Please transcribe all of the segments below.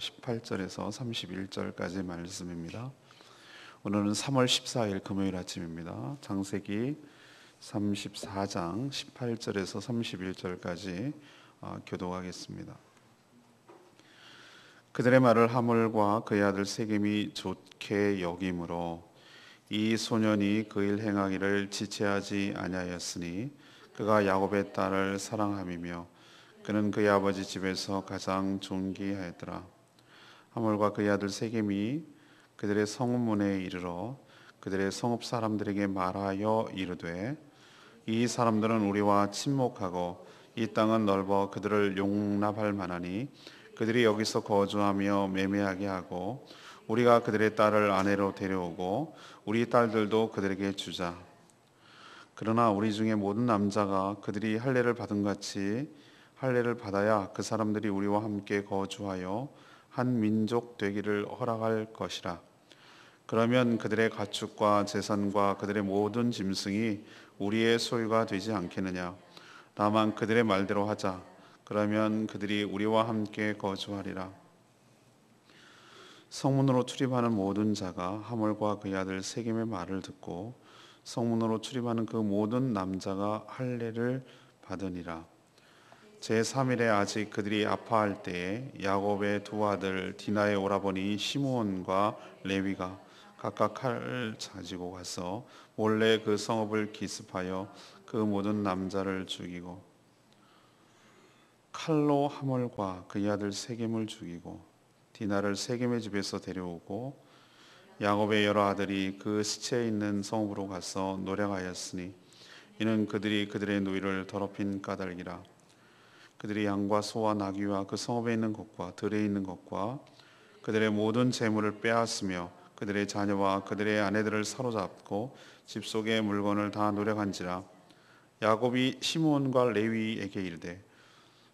18절에서 31절까지 말씀입니다. 오늘은 3월 14일 금요일 아침입니다. 창세기 34장 18절에서 31절까지 교독하겠습니다. 그들의 말을 하물과 그의 아들 세겜이 좋게 여김으로 이 소년이 그 일 행하기를 지체하지 아니하였으니 그가 야곱의 딸을 사랑함이며 그는 그의 아버지 집에서 가장 존귀하였더라. 하물과 그의 아들 세겜이 그들의 성읍문에 이르러 그들의 성읍 사람들에게 말하여 이르되 이 사람들은 우리와 친목하고 이 땅은 넓어 그들을 용납할 만하니 그들이 여기서 거주하며 매매하게 하고 우리가 그들의 딸을 아내로 데려오고 우리 딸들도 그들에게 주자. 그러나 우리 중에 모든 남자가 그들이 할례를 받은 같이 할례를 받아야 그 사람들이 우리와 함께 거주하여 한 민족 되기를 허락할 것이라. 그러면 그들의 가축과 재산과 그들의 모든 짐승이 우리의 소유가 되지 않겠느냐. 다만 그들의 말대로 하자. 그러면 그들이 우리와 함께 거주하리라. 성문으로 출입하는 모든 자가 하몰과 그의 아들 세겜의 말을 듣고 성문으로 출입하는 그 모든 남자가 할례를 받으니라. 제3일에 아직 그들이 아파할 때에 야곱의 두 아들 디나의 오라버니 시므온과 레위가 각각 칼을 가지고 가서 몰래 그 성읍을 기습하여 그 모든 남자를 죽이고 칼로 하몰과 그의 아들 세겜을 죽이고 디나를 세겜의 집에서 데려오고 야곱의 여러 아들이 그 시체에 있는 성읍으로 가서 노력하였으니 이는 그들이 그들의 누이를 더럽힌 까닭이라. 그들이 양과 소와 나귀와 그 성읍에 있는 것과 들에 있는 것과 그들의 모든 재물을 빼앗으며 그들의 자녀와 그들의 아내들을 사로잡고 집 속의 물건을 다 노력한지라. 야곱이 시므온과 레위에게 이르되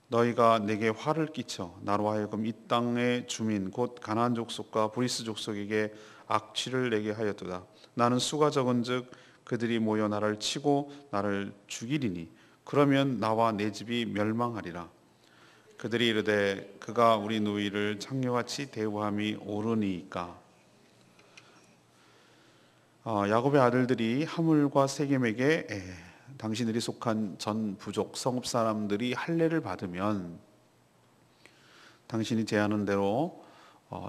너희가 내게 화를 끼쳐 나로 하여금 이 땅의 주민 곧 가나안 족속과 브리스 족속에게 악취를 내게 하였도다. 나는 수가 적은즉 그들이 모여 나를 치고 나를 죽이리니 그러면 나와 내 집이 멸망하리라. 그들이 이르되 그가 우리 누이를 창녀같이 대우함이 옳으니까. 야곱의 아들들이 하물과 세겜에게 당신들이 속한 전 부족 성읍 사람들이 할례를 받으면 당신이 제안한 대로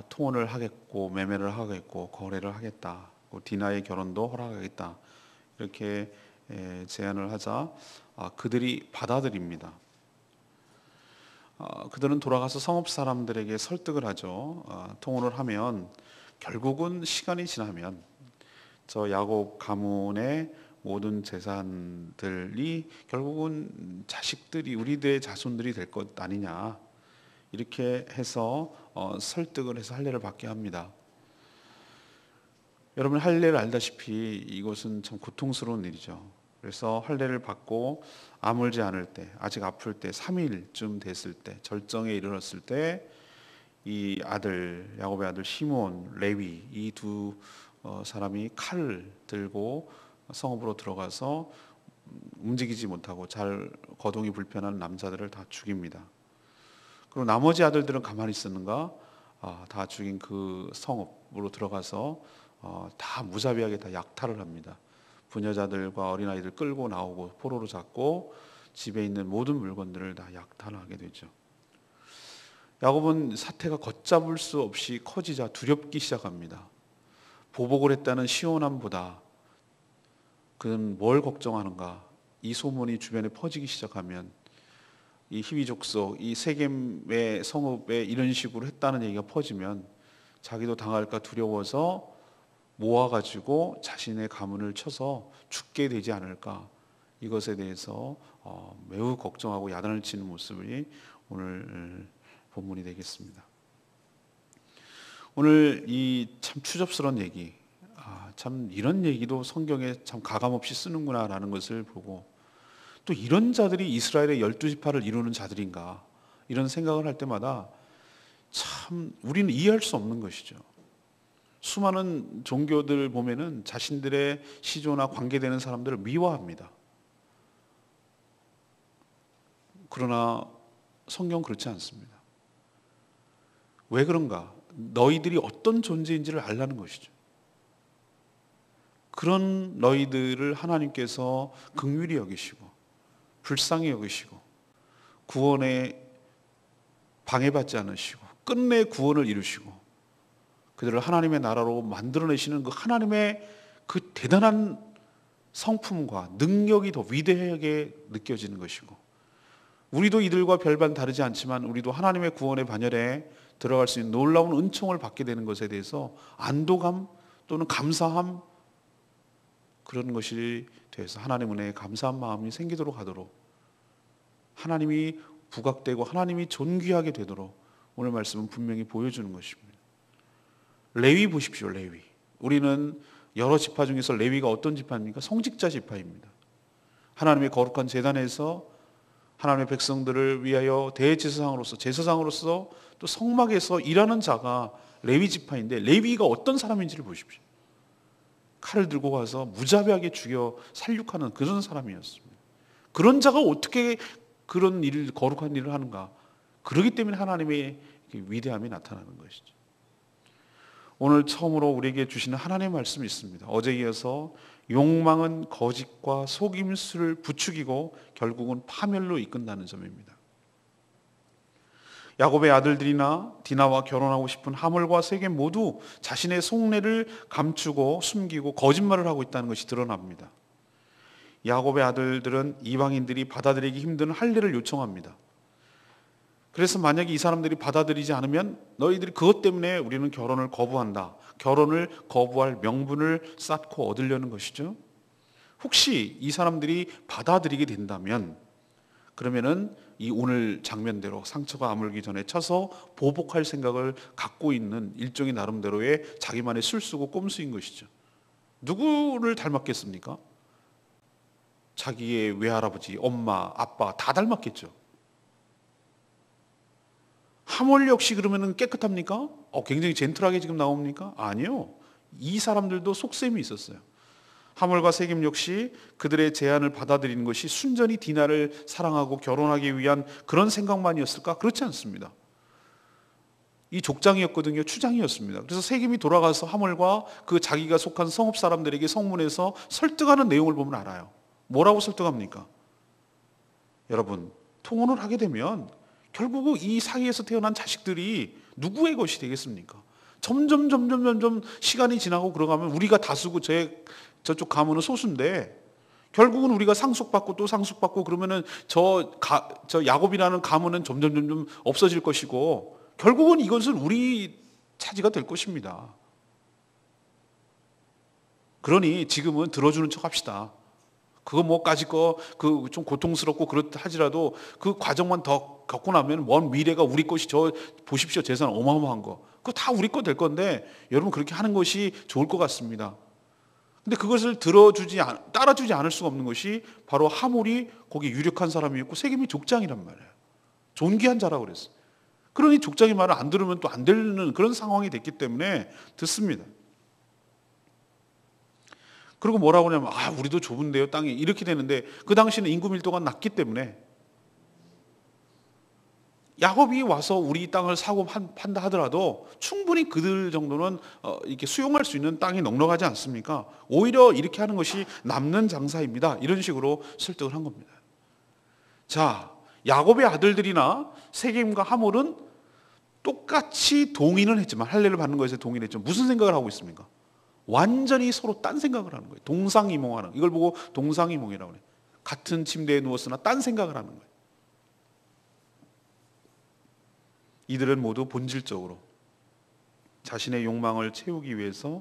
통혼을 하겠고 매매를 하겠고 거래를 하겠다. 디나의 결혼도 허락하겠다. 이렇게 제안을 하자 그들이 받아들입니다. 그들은 돌아가서 성읍 사람들에게 설득을 하죠. 통혼을 하면 결국은 시간이 지나면 저 야곱 가문의 모든 재산들이 결국은 자식들이 우리들의 자손들이 될 것 아니냐. 이렇게 해서 설득을 해서 할례를 받게 합니다. 여러분 할례를 알다시피 이것은 참 고통스러운 일이죠. 그래서 할례를 받고 아물지 않을 때, 아직 아플 때, 3일쯤 됐을 때, 절정에 이르렀을 때 이 아들, 야곱의 아들 시므온, 레위 이 두 사람이 칼을 들고 성읍으로 들어가서 움직이지 못하고 잘 거동이 불편한 남자들을 다 죽입니다. 그리고 나머지 아들들은 가만히 있었는가? 다 죽인 그 성읍으로 들어가서 다 무자비하게 다 약탈을 합니다. 부녀자들과 어린아이들 끌고 나오고 포로로 잡고 집에 있는 모든 물건들을 다 약탈하게 되죠. 야곱은 사태가 걷잡을 수 없이 커지자 두렵기 시작합니다. 보복을 했다는 시온함보다 그는 뭘 걱정하는가? 이 소문이 주변에 퍼지기 시작하면 이 히위 족속, 이 세겜의 성읍에 이런 식으로 했다는 얘기가 퍼지면 자기도 당할까 두려워서 모아가지고 자신의 가문을 쳐서 죽게 되지 않을까, 이것에 대해서 매우 걱정하고 야단을 치는 모습이 오늘 본문이 되겠습니다. 오늘 이 참 추접스러운 얘기, 참 이런 얘기도 성경에 참 가감없이 쓰는구나라는 것을 보고 또 이런 자들이 이스라엘의 12지파를 이루는 자들인가 이런 생각을 할 때마다 참 우리는 이해할 수 없는 것이죠. 수많은 종교들 보면은 자신들의 시조나 관계되는 사람들을 미워합니다. 그러나 성경 그렇지 않습니다. 왜 그런가? 너희들이 어떤 존재인지를 알라는 것이죠. 그런 너희들을 하나님께서 긍휼히 여기시고 불쌍히 여기시고 구원에 방해받지 않으시고 끝내 구원을 이루시고 그들을 하나님의 나라로 만들어내시는 그 하나님의 그 대단한 성품과 능력이 더 위대하게 느껴지는 것이고, 우리도 이들과 별반 다르지 않지만 우리도 하나님의 구원의 반열에 들어갈 수 있는 놀라운 은총을 받게 되는 것에 대해서 안도감 또는 감사함, 그런 것이 돼서 하나님 은혜에 감사한 마음이 생기도록 하도록, 하나님이 부각되고 하나님이 존귀하게 되도록 오늘 말씀은 분명히 보여주는 것입니다. 레위 보십시오. 레위. 우리는 여러 지파 중에서 레위가 어떤 지파입니까? 성직자 지파입니다. 하나님의 거룩한 제단에서 하나님의 백성들을 위하여 대제사장으로서, 제사장으로서 또 성막에서 일하는 자가 레위 지파인데, 레위가 어떤 사람인지를 보십시오. 칼을 들고 가서 무자비하게 죽여 살육하는 그런 사람이었습니다. 그런 자가 어떻게 그런 일을, 거룩한 일을 하는가? 그렇기 때문에 하나님의 위대함이 나타나는 것이죠. 오늘 처음으로 우리에게 주시는 하나님의 말씀이 있습니다. 어제 이어서 욕망은 거짓과 속임수를 부추기고 결국은 파멸로 이끈다는 점입니다. 야곱의 아들들이나 디나와 결혼하고 싶은 하몰과 세겜 모두 자신의 속내를 감추고 숨기고 거짓말을 하고 있다는 것이 드러납니다. 야곱의 아들들은 이방인들이 받아들이기 힘든 할례를 요청합니다. 그래서 만약에 이 사람들이 받아들이지 않으면 너희들이 그것 때문에 우리는 결혼을 거부한다. 결혼을 거부할 명분을 쌓고 얻으려는 것이죠. 혹시 이 사람들이 받아들이게 된다면 그러면은 이 오늘 장면대로 상처가 아물기 전에 쳐서 보복할 생각을 갖고 있는 일종의 나름대로의 자기만의 술수고 꼼수인 것이죠. 누구를 닮았겠습니까? 자기의 외할아버지, 엄마, 아빠 다 닮았겠죠. 하몰 역시 그러면은 깨끗합니까? 굉장히 젠틀하게 지금 나옵니까? 아니요. 이 사람들도 속셈이 있었어요. 하몰과 세겜 역시 그들의 제안을 받아들이는 것이 순전히 디나를 사랑하고 결혼하기 위한 그런 생각만이었을까? 그렇지 않습니다. 이 족장이었거든요. 추장이었습니다. 그래서 세겜이 돌아가서 하몰과 그 자기가 속한 성읍 사람들에게 성문에서 설득하는 내용을 보면 알아요. 뭐라고 설득합니까? 여러분, 통혼을 하게 되면 결국 이 사이에서 태어난 자식들이 누구의 것이 되겠습니까? 점점 시간이 지나고 그러가면 우리가 다수고 저쪽 가문은 소수인데, 결국은 우리가 상속받고 또 상속받고 그러면은 저 야곱이라는 가문은 점점 없어질 것이고 결국은 이것은 우리 차지가 될 것입니다. 그러니 지금은 들어주는 척 합시다. 그거 뭐까지 거 그 좀 고통스럽고 그렇다 하지라도 그 과정만 더 겪고 나면 먼 미래가 우리 것이, 저 보십시오, 재산 어마어마한 거 그거 다 우리 거 될 건데 여러분 그렇게 하는 것이 좋을 것 같습니다. 근데 그것을 따라주지 않을 수가 없는 것이 바로 하몰이 거기 유력한 사람이었고 세겜이 족장이란 말이에요. 존귀한 자라고 그랬어요. 그러니 족장의 말을 안 들으면 또 안 되는 그런 상황이 됐기 때문에 듣습니다. 그리고 뭐라고 하냐면 우리도 좁은데요 땅이, 이렇게 되는데 그 당시는 인구 밀도가 낮기 때문에 야곱이 와서 우리 땅을 사고 판다 하더라도 충분히 그들 정도는 이렇게 수용할 수 있는 땅이 넉넉하지 않습니까? 오히려 이렇게 하는 것이 남는 장사입니다. 이런 식으로 설득을 한 겁니다. 자, 야곱의 아들들이나 세겜과 하몰은 똑같이 동의는 했지만, 할례를 받는 것에 동의했지만 무슨 생각을 하고 있습니까? 완전히 서로 딴 생각을 하는 거예요. 동상이몽하는, 이걸 보고 동상이몽이라고 해요. 같은 침대에 누웠으나 딴 생각을 하는 거예요. 이들은 모두 본질적으로 자신의 욕망을 채우기 위해서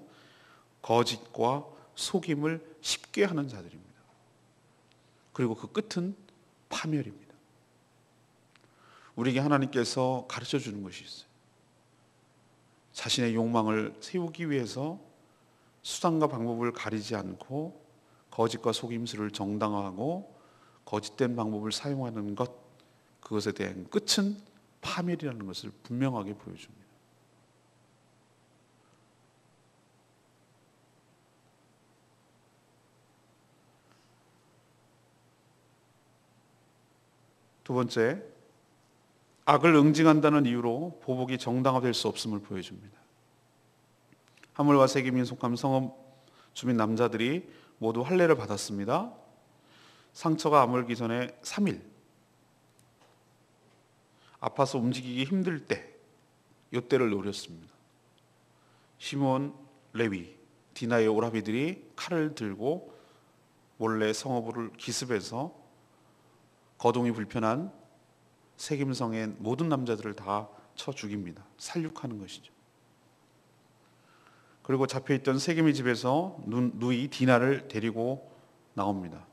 거짓과 속임을 쉽게 하는 자들입니다. 그리고 그 끝은 파멸입니다. 우리에게 하나님께서 가르쳐 주는 것이 있어요. 자신의 욕망을 세우기 위해서 수단과 방법을 가리지 않고 거짓과 속임수를 정당화하고 거짓된 방법을 사용하는 것, 그것에 대한 끝은 파멸이라는 것을 분명하게 보여줍니다. 두 번째, 악을 응징한다는 이유로 보복이 정당화될 수 없음을 보여줍니다. 하물과 세겜인 속함 성읍 주민 남자들이 모두 할례를 받았습니다. 상처가 아물기 전에 3일, 아파서 움직이기 힘들 때, 이때를 노렸습니다. 시몬, 레위, 디나의 오라비들이 칼을 들고 몰래 성읍을 기습해서 거동이 불편한 세겜성의 모든 남자들을 다 쳐 죽입니다. 살육하는 것이죠. 그리고 잡혀있던 세겜의 집에서 누이 디나를 데리고 나옵니다.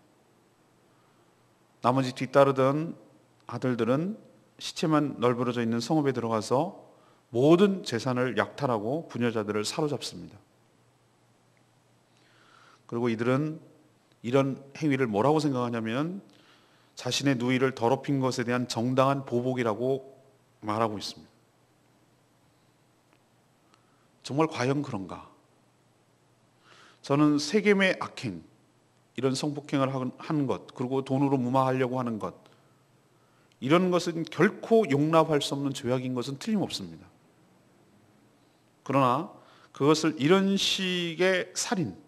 나머지 뒤따르던 아들들은 시체만 널브러져 있는 성읍에 들어가서 모든 재산을 약탈하고 부녀자들을 사로잡습니다. 그리고 이들은 이런 행위를 뭐라고 생각하냐면 자신의 누이를 더럽힌 것에 대한 정당한 보복이라고 말하고 있습니다. 정말 과연 그런가? 저는 세겜의 악행, 이런 성폭행을 하는 것, 그리고 돈으로 무마하려고 하는 것, 이런 것은 결코 용납할 수 없는 죄악인 것은 틀림없습니다. 그러나 그것을 이런 식의 살인,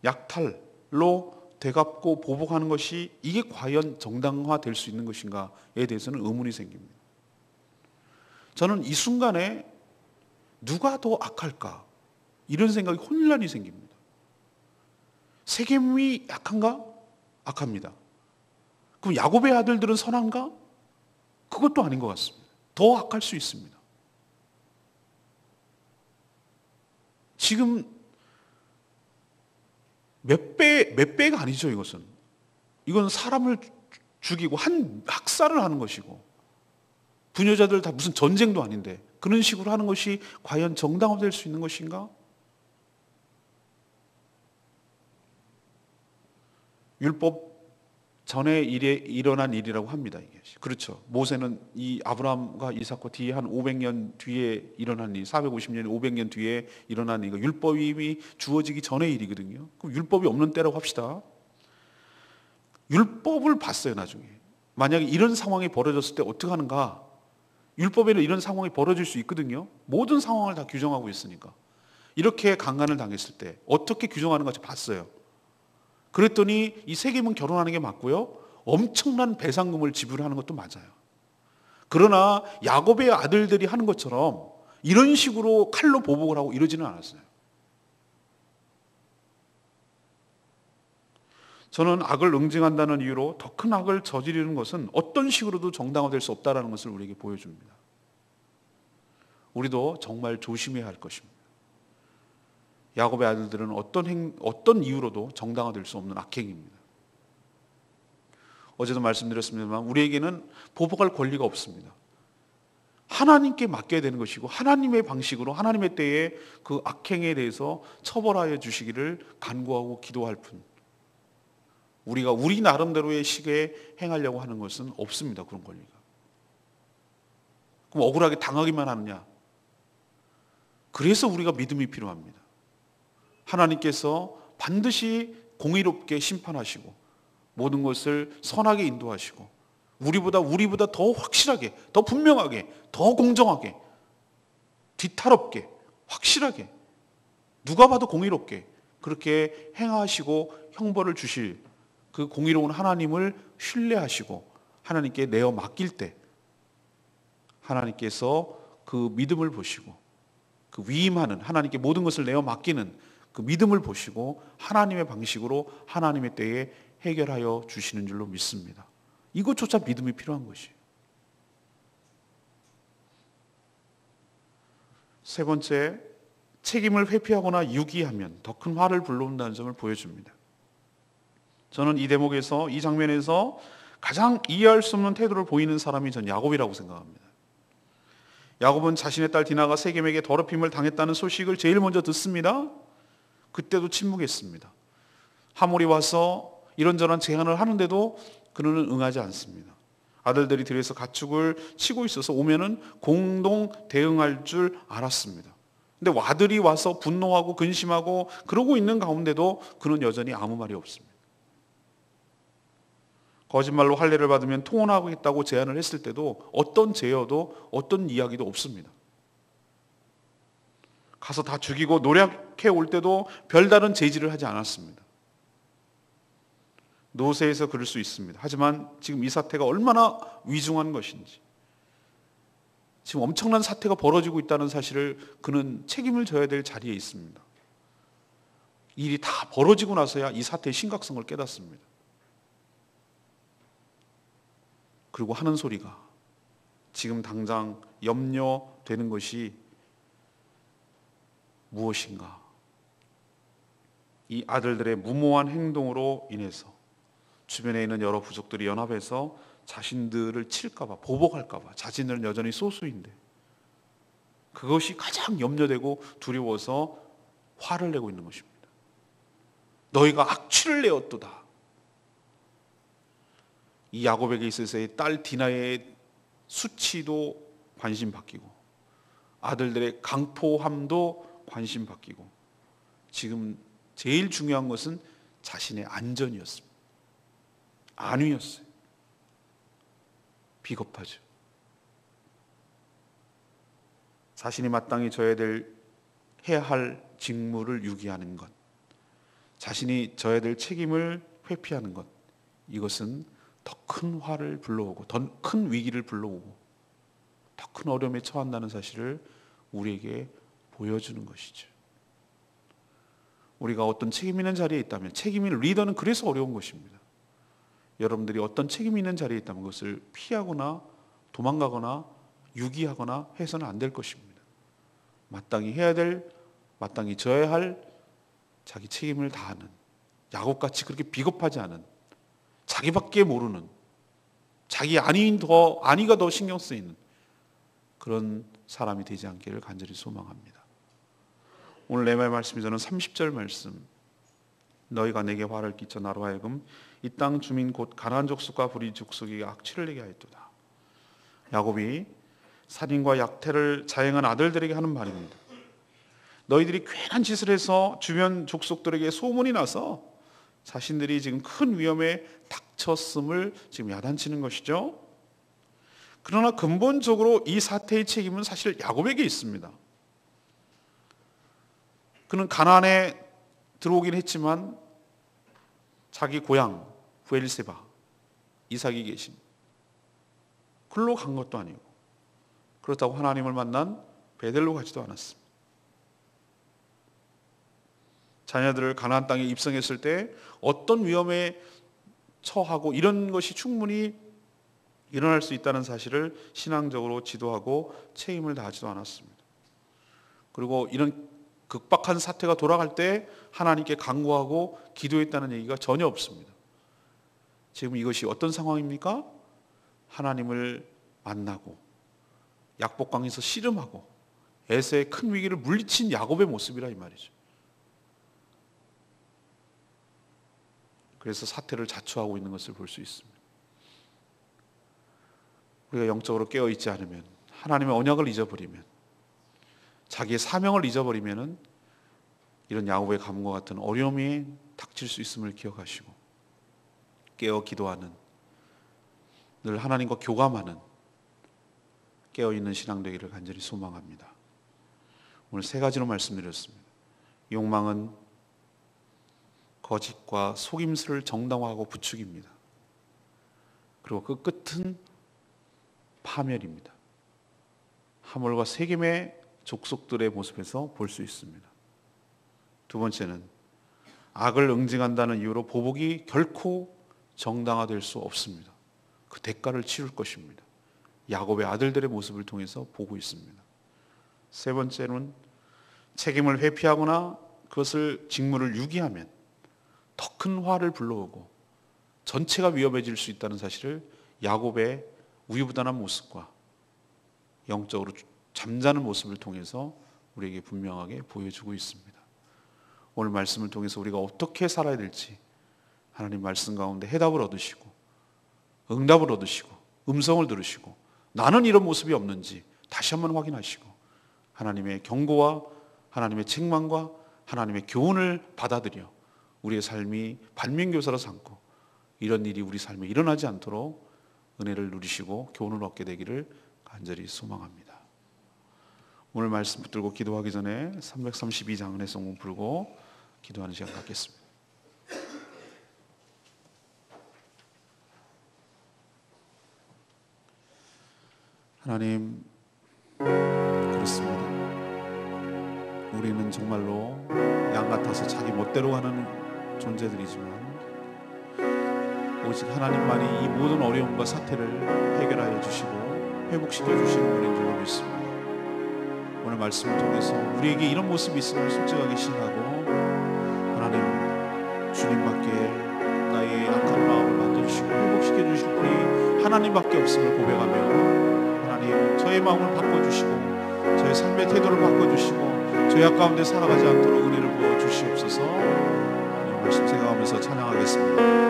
약탈로 되갚고 보복하는 것이 이게 과연 정당화될 수 있는 것인가에 대해서는 의문이 생깁니다. 저는 이 순간에 누가 더 악할까? 이런 생각이 혼란이 생깁니다. 세겜이 약한가? 악합니다. 그럼 야곱의 아들들은 선한가? 그것도 아닌 것 같습니다. 더 악할 수 있습니다. 지금 몇 배가 아니죠, 이것은. 이건 사람을 죽이고 학살을 하는 것이고, 부녀자들 다 무슨 전쟁도 아닌데 그런 식으로 하는 것이 과연 정당화될 수 있는 것인가? 율법 전에 일어난 일이라고 합니다. 이게 그렇죠. 모세는 이 아브라함과 이삭과 뒤에 한 500년 뒤에 일어난 일, 450년, 500년 뒤에 일어난 일, 율법이 주어지기 전의 일이거든요. 그럼 율법이 없는 때라고 합시다. 율법을 봤어요, 나중에. 만약에 이런 상황이 벌어졌을 때 어떻게 하는가? 율법에는 이런 상황이 벌어질 수 있거든요. 모든 상황을 다 규정하고 있으니까. 이렇게 강간을 당했을 때 어떻게 규정하는 건지 봤어요. 그랬더니 이 세겜은 결혼하는 게 맞고요. 엄청난 배상금을 지불하는 것도 맞아요. 그러나 야곱의 아들들이 하는 것처럼 이런 식으로 칼로 보복을 하고 이러지는 않았어요. 저는 악을 응징한다는 이유로 더 큰 악을 저지르는 것은 어떤 식으로도 정당화될 수 없다는 것을 우리에게 보여줍니다. 우리도 정말 조심해야 할 것입니다. 야곱의 아들들은 어떤 이유로도 정당화될 수 없는 악행입니다. 어제도 말씀드렸습니다만 우리에게는 보복할 권리가 없습니다. 하나님께 맡겨야 되는 것이고 하나님의 방식으로 하나님의 때에 그 악행에 대해서 처벌하여 주시기를 간구하고 기도할 뿐, 우리가 우리 나름대로의 식에 행하려고 하는 것은 없습니다. 그런 권리가. 그럼 억울하게 당하기만 하느냐? 그래서 우리가 믿음이 필요합니다. 하나님께서 반드시 공의롭게 심판하시고 모든 것을 선하게 인도하시고 우리보다 더 확실하게, 더 분명하게, 더 공정하게, 뒤탈없게, 확실하게, 누가 봐도 공의롭게 그렇게 행하시고 형벌을 주실 그 공의로운 하나님을 신뢰하시고 하나님께 내어 맡길 때 하나님께서 그 믿음을 보시고 그 위임하는, 하나님께 모든 것을 내어 맡기는 그 믿음을 보시고 하나님의 방식으로 하나님의 때에 해결하여 주시는 줄로 믿습니다. 이것조차 믿음이 필요한 것이에요. 세 번째, 책임을 회피하거나 유기하면 더 큰 화를 불러온다는 점을 보여줍니다. 저는 이 대목에서, 이 장면에서 가장 이해할 수 없는 태도를 보이는 사람이 전 야곱이라고 생각합니다. 야곱은 자신의 딸 디나가 세겜에게 더럽힘을 당했다는 소식을 제일 먼저 듣습니다. 그때도 침묵했습니다. 하몰이 와서 이런저런 제안을 하는데도 그는 응하지 않습니다. 아들들이 들에서 가축을 치고 있어서 오면은 공동 대응할 줄 알았습니다. 근데 아들이 와서 분노하고 근심하고 그러고 있는 가운데도 그는 여전히 아무 말이 없습니다. 거짓말로 할례를 받으면 통혼하겠다고 제안을 했을 때도 어떤 제어도 어떤 이야기도 없습니다. 가서 다 죽이고 노력해 올 때도 별다른 제지를 하지 않았습니다. 노세에서 그럴 수 있습니다. 하지만 지금 이 사태가 얼마나 위중한 것인지, 지금 엄청난 사태가 벌어지고 있다는 사실을 그는 책임을 져야 될 자리에 있습니다. 일이 다 벌어지고 나서야 이 사태의 심각성을 깨닫습니다. 그리고 하는 소리가 지금 당장 염려되는 것이 무엇인가? 이 아들들의 무모한 행동으로 인해서 주변에 있는 여러 부족들이 연합해서 자신들을 칠까봐, 보복할까봐, 자신들은 여전히 소수인데 그것이 가장 염려되고 두려워서 화를 내고 있는 것입니다. 너희가 악취를 내었도다. 이 야곱에게 있어서의 딸 디나의 수치도 관심 바뀌고 아들들의 강포함도 관심 바뀌고 지금 제일 중요한 것은 자신의 안전이었습니다. 안위였어요. 비겁하죠. 자신이 마땅히 해야 할 직무를 유기하는 것, 자신이 져야 될 책임을 회피하는 것, 이것은 더 큰 화를 불러오고 더 큰 위기를 불러오고 더 큰 어려움에 처한다는 사실을 우리에게 보여주는 것이죠. 우리가 어떤 책임 있는 자리에 있다면, 책임 있는 리더는 그래서 어려운 것입니다. 여러분들이 어떤 책임 있는 자리에 있다면 그것을 피하거나 도망가거나 유기하거나 해서는 안 될 것입니다. 마땅히 해야 될, 마땅히 져야 할 자기 책임을 다하는, 야곱같이 그렇게 비겁하지 않은, 자기밖에 모르는, 자기 안위가 더 신경 쓰이는 그런 사람이 되지 않기를 간절히 소망합니다. 오늘 내 말씀이 저는 30절 말씀, 너희가 내게 화를 끼쳐 나로 하여금 이 땅 주민 곧 가나안 족속과 불의 족속에게 악취를 내게 하였도다. 야곱이 살인과 약태를 자행한 아들들에게 하는 말입니다. 너희들이 괜한 짓을 해서 주변 족속들에게 소문이 나서 자신들이 지금 큰 위험에 닥쳤음을 지금 야단치는 것이죠. 그러나 근본적으로 이 사태의 책임은 사실 야곱에게 있습니다. 그는 가나안에 들어오긴 했지만 자기 고향 브엘세바, 이삭이 계신 글로 간 것도 아니고, 그렇다고 하나님을 만난 베델로 가지도 않았습니다. 자녀들을 가나안 땅에 입성했을 때 어떤 위험에 처하고 이런 것이 충분히 일어날 수 있다는 사실을 신앙적으로 지도하고 책임을 다하지도 않았습니다. 그리고 이런 극박한 사태가 돌아갈 때 하나님께 간구하고 기도했다는 얘기가 전혀 없습니다. 지금 이것이 어떤 상황입니까? 하나님을 만나고 약복강에서 씨름하고 에서의 큰 위기를 물리친 야곱의 모습이라 이 말이죠. 그래서 사태를 자초하고 있는 것을 볼 수 있습니다. 우리가 영적으로 깨어있지 않으면, 하나님의 언약을 잊어버리면, 자기의 사명을 잊어버리면 이런 야곱의 가문과 같은 어려움이 닥칠 수 있음을 기억하시고 깨어 기도하는, 늘 하나님과 교감하는 깨어있는 신앙 되기를 간절히 소망합니다. 오늘 세 가지로 말씀드렸습니다. 욕망은 거짓과 속임수를 정당화하고 부추깁니다. 그리고 그 끝은 파멸입니다. 하몰과 세겜의 족속들의 모습에서 볼 수 있습니다. 두 번째는 악을 응징한다는 이유로 보복이 결코 정당화될 수 없습니다. 그 대가를 치를 것입니다. 야곱의 아들들의 모습을 통해서 보고 있습니다. 세 번째는 책임을 회피하거나 그것을 직무를 유기하면 더 큰 화를 불러오고 전체가 위험해질 수 있다는 사실을 야곱의 우유부단한 모습과 영적으로 잠자는 모습을 통해서 우리에게 분명하게 보여주고 있습니다. 오늘 말씀을 통해서 우리가 어떻게 살아야 될지 하나님 말씀 가운데 해답을 얻으시고 응답을 얻으시고 음성을 들으시고 나는 이런 모습이 없는지 다시 한번 확인하시고 하나님의 경고와 하나님의 책망과 하나님의 교훈을 받아들여 우리의 삶이 반면교사로 삼고 이런 일이 우리 삶에 일어나지 않도록 은혜를 누리시고 교훈을 얻게 되기를 간절히 소망합니다. 오늘 말씀 붙들고 기도하기 전에 332장 은혜 성문 풀고 기도하는 시간 갖겠습니다. 하나님, 그렇습니다. 우리는 정말로 양 같아서 자기 멋대로 가는 존재들이지만 오직 하나님만이 이 모든 어려움과 사태를 해결하여 주시고 회복시켜 주시는 분인 줄로 믿습니다. 오늘 말씀을 통해서 우리에게 이런 모습이 있음을 솔직하게 시인하고 하나님, 주님밖에 나의 약한 마음을 만져주시고 회복시켜 주실 분이 하나님밖에 없음을 고백하며 하나님, 저의 마음을 바꿔주시고 저의 삶의 태도를 바꿔주시고 저의 가운데 살아가지 않도록 은혜를 부어주시옵소서. 이 말씀 생각하면서 찬양하겠습니다.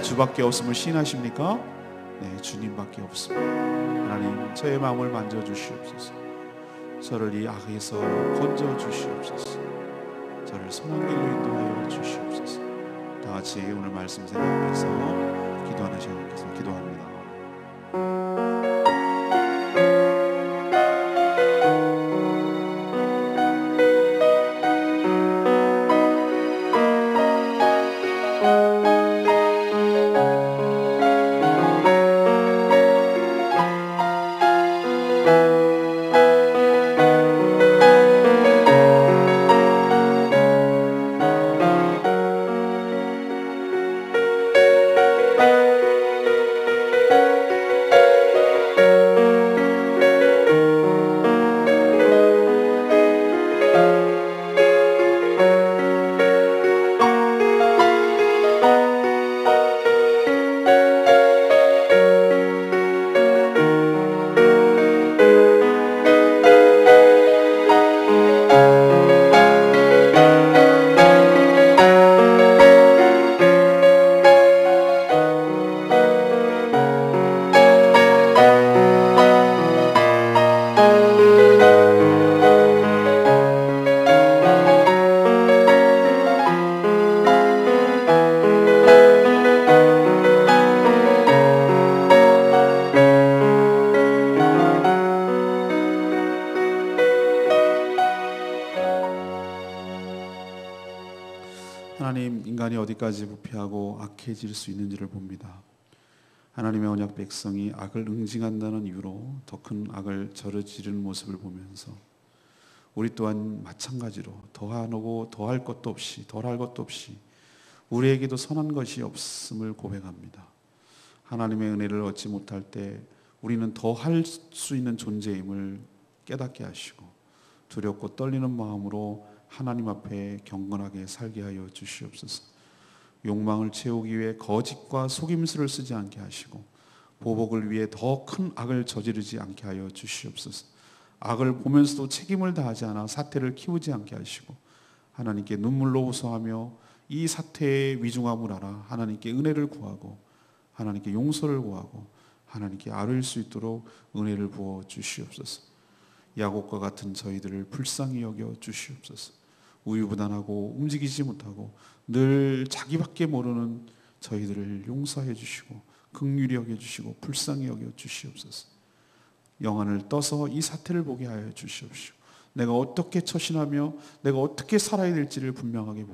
주밖에 없음을 시인하십니까? 네, 주님밖에 없습니다. 하나님, 저의 마음을 만져주시옵소서. 저를 이 악에서 건져주시옵소서. 저를 선한 길로 인도하여 주시옵소서. 다 같이 오늘 말씀 생각하면서 기도하는 시간 갖겠습니다. 기도합니다. 하나님, 인간이 어디까지 부패하고 악해질 수 있는지를 봅니다. 하나님의 언약 백성이 악을 응징한다는 이유로 더 큰 악을 저지르는 모습을 보면서 우리 또한 마찬가지로 더하고 더할 것도 없이 덜할 것도 없이 우리에게도 선한 것이 없음을 고백합니다. 하나님의 은혜를 얻지 못할 때 우리는 더 할 수 있는 존재임을 깨닫게 하시고 두렵고 떨리는 마음으로 하나님 앞에 경건하게 살게 하여 주시옵소서. 욕망을 채우기 위해 거짓과 속임수를 쓰지 않게 하시고 보복을 위해 더 큰 악을 저지르지 않게 하여 주시옵소서. 악을 보면서도 책임을 다하지 않아 사태를 키우지 않게 하시고 하나님께 눈물로 호소하며 이 사태의 위중함을 알아 하나님께 은혜를 구하고 하나님께 용서를 구하고 하나님께 아뢰일 수 있도록 은혜를 부어 주시옵소서. 야곱과 같은 저희들을 불쌍히 여겨 주시옵소서. 우유부단하고 움직이지 못하고 늘 자기밖에 모르는 저희들을 용서해 주시고 긍휼히 여겨 주시고 불쌍히 여겨 주시옵소서. 영안을 떠서 이 사태를 보게 하여 주시옵시고 내가 어떻게 처신하며 내가 어떻게 살아야 될지를 분명하게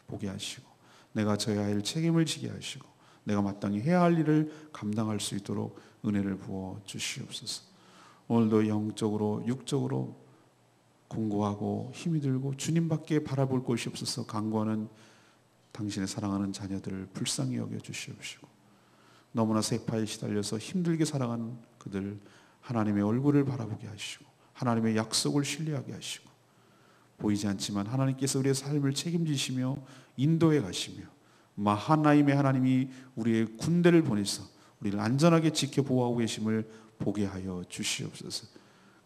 보게 하시고 내가 져야 할 책임을 지게 하시고 내가 마땅히 해야 할 일을 감당할 수 있도록 은혜를 부어 주시옵소서. 오늘도 영적으로 육적으로 공고하고 힘이 들고 주님밖에 바라볼 곳이 없어서 간구하는 당신의 사랑하는 자녀들을 불쌍히 여겨 주시옵시고 너무나 세파에 시달려서 힘들게 살아가는 그들 하나님의 얼굴을 바라보게 하시고 하나님의 약속을 신뢰하게 하시고 보이지 않지만 하나님께서 우리의 삶을 책임지시며 인도해 가시며 마하나임의 하나님이 우리의 군대를 보내서 우리를 안전하게 지켜 보호하고 계심을 보게 하여 주시옵소서.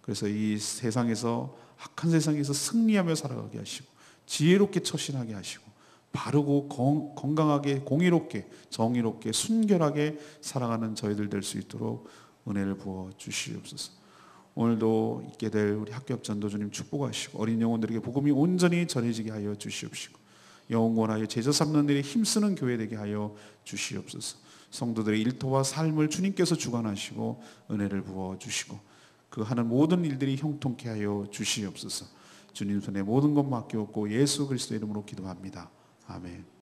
그래서 이 세상에서 악한 세상에서 승리하며 살아가게 하시고 지혜롭게 처신하게 하시고 바르고 건강하게 공의롭게 정의롭게 순결하게 살아가는 저희들 될 수 있도록 은혜를 부어 주시옵소서. 오늘도 있게 될 우리 학교 앞 전도주님 축복하시고 어린 영혼들에게 복음이 온전히 전해지게 하여 주시옵시고 영원하여 제자 삼는 일에 힘쓰는 교회 되게 하여 주시옵소서. 성도들의 일터와 삶을 주님께서 주관하시고 은혜를 부어 주시고 그 하는 모든 일들이 형통케 하여 주시옵소서. 주님 손에 모든 것 맡겨놓고 예수 그리스도의 이름으로 기도합니다. 아멘.